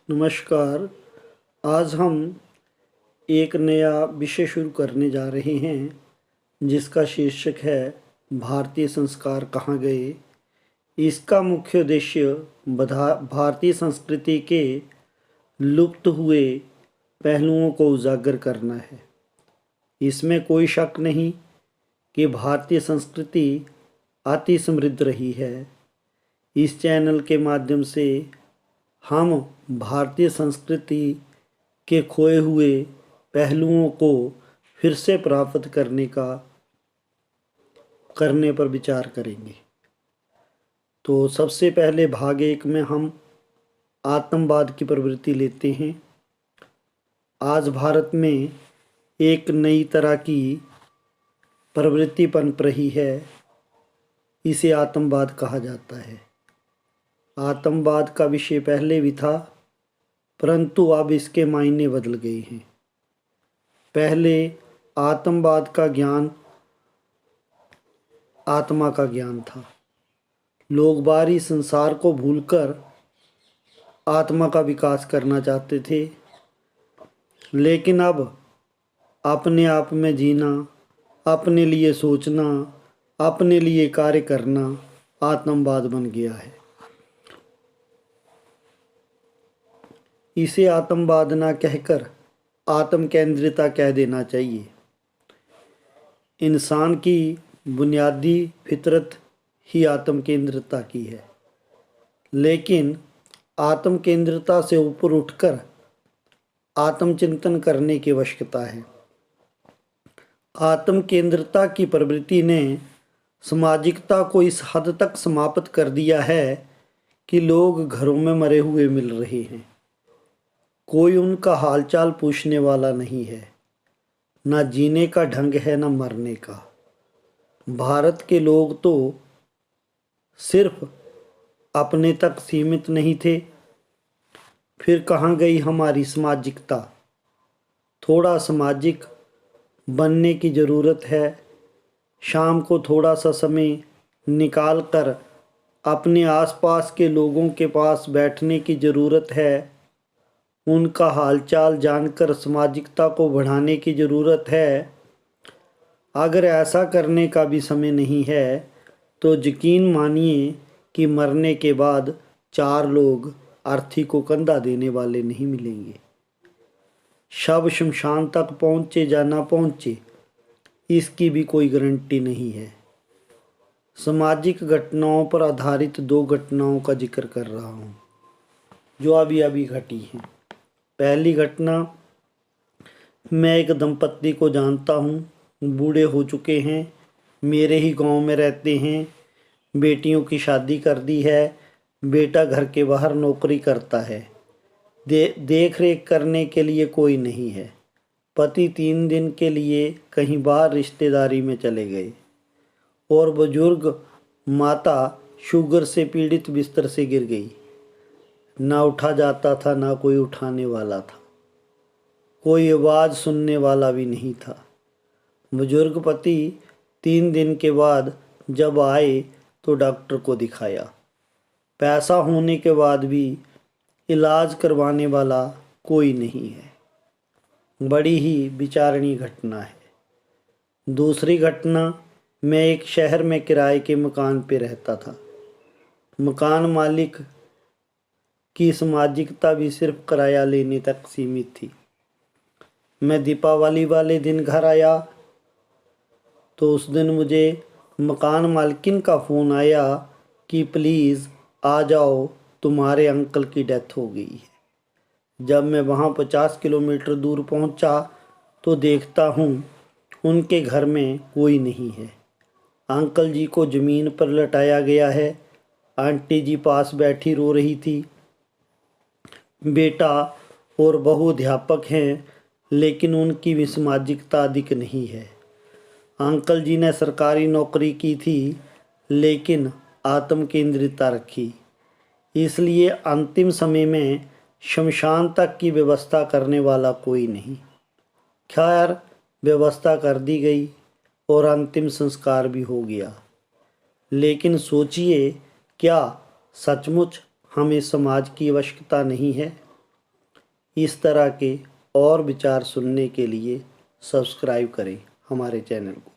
नमस्कार। आज हम एक नया विषय शुरू करने जा रहे हैं जिसका शीर्षक है भारतीय संस्कार कहाँ गए। इसका मुख्य उद्देश्य भारतीय संस्कृति के लुप्त हुए पहलुओं को उजागर करना है। इसमें कोई शक नहीं कि भारतीय संस्कृति अति समृद्ध रही है। इस चैनल के माध्यम से हम भारतीय संस्कृति के खोए हुए पहलुओं को फिर से प्राप्त करने पर विचार करेंगे। तो सबसे पहले भाग 1 में हम आतंकवाद की प्रवृत्ति लेते हैं। आज भारत में एक नई तरह की प्रवृत्ति पनप रही है, इसे आतंकवाद कहा जाता है। आतंकवाद का विषय पहले भी था, परंतु अब इसके मायने बदल गए हैं। पहले आतंकवाद का ज्ञान आत्मा का ज्ञान था। लोग बाहरी संसार को भूलकर आत्मा का विकास करना चाहते थे, लेकिन अब अपने आप में जीना, अपने लिए सोचना, अपने लिए कार्य करना आतंकवाद बन गया है। इसे आतंकवाद ना कहकर आत्म केंद्रिता कह देना चाहिए। इंसान की बुनियादी फितरत ही आत्म केंद्रिता की है, लेकिन आत्म केंद्रिता से ऊपर उठकर आत्मचिंतन करने की आवश्यकता है। आत्म केंद्रिता की प्रवृत्ति ने सामाजिकता को इस हद तक समाप्त कर दिया है कि लोग घरों में मरे हुए मिल रहे हैं। कोई उनका हालचाल पूछने वाला नहीं है। ना जीने का ढंग है, ना मरने का। भारत के लोग तो सिर्फ अपने तक सीमित नहीं थे, फिर कहाँ गई हमारी सामाजिकता। थोड़ा सामाजिक बनने की ज़रूरत है। शाम को थोड़ा सा समय निकाल कर अपने आसपास के लोगों के पास बैठने की ज़रूरत है। उनका हालचाल जानकर सामाजिकता को बढ़ाने की ज़रूरत है। अगर ऐसा करने का भी समय नहीं है तो यकीन मानिए कि मरने के बाद 4 लोग अर्थी को कंधा देने वाले नहीं मिलेंगे। शव शमशान तक पहुँचे या ना पहुँचे, इसकी भी कोई गारंटी नहीं है। सामाजिक घटनाओं पर आधारित 2 घटनाओं का जिक्र कर रहा हूँ जो अभी अभी घटी हैं। पहली घटना, मैं एक दंपत्ति को जानता हूँ, बूढ़े हो चुके हैं, मेरे ही गांव में रहते हैं, बेटियों की शादी कर दी है, बेटा घर के बाहर नौकरी करता है, देख रेख करने के लिए कोई नहीं है। पति 3 दिन के लिए कहीं बाहर रिश्तेदारी में चले गए और बुजुर्ग माता शुगर से पीड़ित बिस्तर से गिर गई। ना उठा जाता था, ना कोई उठाने वाला था, कोई आवाज़ सुनने वाला भी नहीं था। बुजुर्ग पति 3 दिन के बाद जब आए तो डॉक्टर को दिखाया। पैसा होने के बाद भी इलाज करवाने वाला कोई नहीं है। बड़ी ही विचारणीय घटना है। दूसरी घटना, मैं एक शहर में किराए के मकान पे रहता था। मकान मालिक की सामाजिकता भी सिर्फ किराया लेने तक सीमित थी। मैं दीपावली वाले दिन घर आया तो उस दिन मुझे मकान मालकिन का फ़ोन आया कि प्लीज़ आ जाओ, तुम्हारे अंकल की डेथ हो गई है। जब मैं वहाँ 50 किलोमीटर दूर पहुँचा तो देखता हूँ उनके घर में कोई नहीं है। अंकल जी को ज़मीन पर लटाया गया है। आंटी जी पास बैठी रो रही थी। बेटा और बहू अध्यापक हैं, लेकिन उनकी भी सामाजिकता अधिक नहीं है। अंकल जी ने सरकारी नौकरी की थी, लेकिन आत्म केंद्रिता रखी, इसलिए अंतिम समय में शमशान तक की व्यवस्था करने वाला कोई नहीं। खैर, व्यवस्था कर दी गई और अंतिम संस्कार भी हो गया। लेकिन सोचिए, क्या सचमुच हमें समाज की आवश्यकता नहीं है? इस तरह के और विचार सुनने के लिए सब्सक्राइब करें हमारे चैनल को।